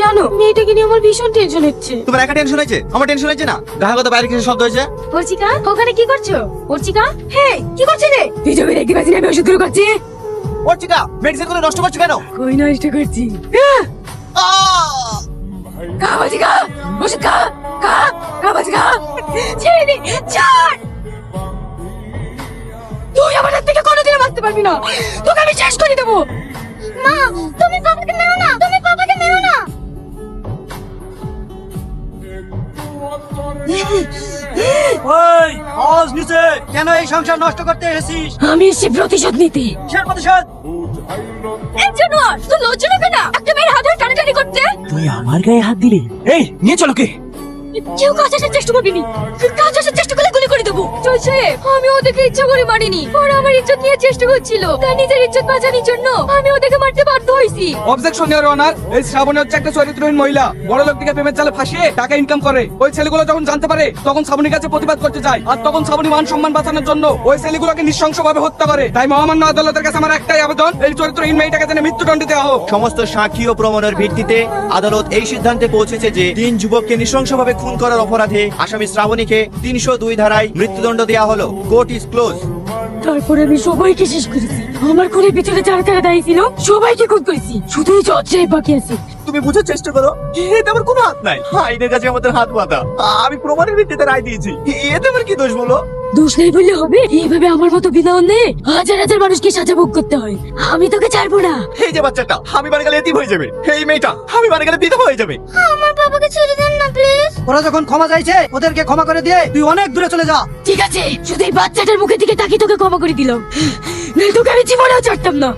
জানো মেয়েটাকে নিয়ে আমার ভীষণ টেনশন হচ্ছে। তোমার একা টেনশন হয়েছে? আমার টেনশন হয়েছে না? গায়ে কথা বাইরে কিছু শব্দ হয়েছে। অর্চিকা ওখানে কি করছো? অর্চিকা হে কি করছিস রে? তুই জমি রেখে বাজি আমি ওষুধ গুলো করছি। অর্চিকা মেডিসিন গুলো নষ্ট করছো কেন? কই নষ্ট করছি? খা বাজি খা, ওষুধ খা, খা খা বাজি খা। ছেড়ে দে, ছাড়। তুই আমার হাত থেকে কোনোদিনও বাঁচতে পারবি না, তোকে আমি শেষ করে দেবো। মা তুমি বাবাকে মেরো না, তুমি বাবাকে মেরো না। ওই আওয়াজ নিচে, কেন এই সংসার নষ্ট করতে এসেছিস? আমি এসে প্রতিশোধ নিতে। কিসের প্রতিশোধ? এই জানোয়ার, তুই লজ্জা লাগে না একটা মেয়ের হাত ধরে টানাটানি করতে? তুই আমার গায়ে হাত দিলি? এই নিয়ে চলো কে? কেউ কাছে আসার চেষ্টা করবিনি, কাছে আসার চেষ্টা করলে গুলি করে দেবো। চলছে আমি ওদেরকে ইচ্ছা করে মারিনি, ওরা আমার ইজ্জত নিয়ে চেষ্টা করছিল, তাই নিজের ইজ্জত বাঁচানোর জন্য আমি ওদেরকে মারতে বাধ্য হয়েছি। অবজেকশন ইওর অনার, এই শ্রাবণী হচ্ছে একটা চরিত্রহীন মহিলা, বড় লোক থেকে প্রেমের জালে ফাঁসিয়ে টাকা ইনকাম করে। ওই ছেলেগুলো যখন জানতে পারে তখন শ্রাবণীর কাছে প্রতিবাদ করতে যায়, আর তখন শ্রাবণী মান সম্মান বাঁচানোর জন্য ওই ছেলেগুলোকে নৃশংসভাবে হত্যা করে। তাই মহামান্য আদালতের কাছে আমার একটাই আবেদন, এই চরিত্রহীন মেয়েটাকে যেন মৃত্যুদণ্ড দেওয়া হোক। সমস্ত সাক্ষী ও প্রমাণের ভিত্তিতে আদালত এই সিদ্ধান্তে পৌঁছেছে যে 3 যুবককে নৃশংসভাবে খুন করার অপরাধে আসামি শ্রাবণীকে 302 ধারায় মৃত্যুদণ্ড দেওয়া হলো। Court is close. তারপরে আমি সবাইকে শেষ করেছি, আমার খুনের পিছনে যারা যারা দায়ী ছিল সবাইকে খুন করেছি, শুধুই জজ সাহেব বাকি আছে। তুমি বুঝার চেষ্টা করো, এতে আমার কোনো হাত নাই। আইনের কাছে আমাদের হাত বাঁধা, আমি প্রমাণের ভিত্তিতে রায় দিয়েছি, এতে আমার কি দোষ বলো? দোষ নেই বললে হবে? এইভাবে আমার মতো বিনা অন্যায় হাজার হাজার মানুষকে সাজা ভোগ করতে হয়, আমি তোকে ছাড়বো না। এই যে বাচ্চাটা, আমি বাড়ি গেলে এতিম হয়ে যাবে। এই মেয়েটা, আমি বাড়ি গেলে বিধবা হয়ে যাবে। আমার বাবাকে ছেড়ে দেন না প্লিজ। ওরা যখন ক্ষমা চাইছে ওদেরকে ক্ষমা করে দিয়ে তুই অনেক দূরে চলে যা। ঠিক আছে, শুধু এই বাচ্চাটার মুখের দিকে তাকিয়ে তোকে ক্ষমা করে দিলাম, নইলে তোকে আমি জীবনেও ছাড়তাম না।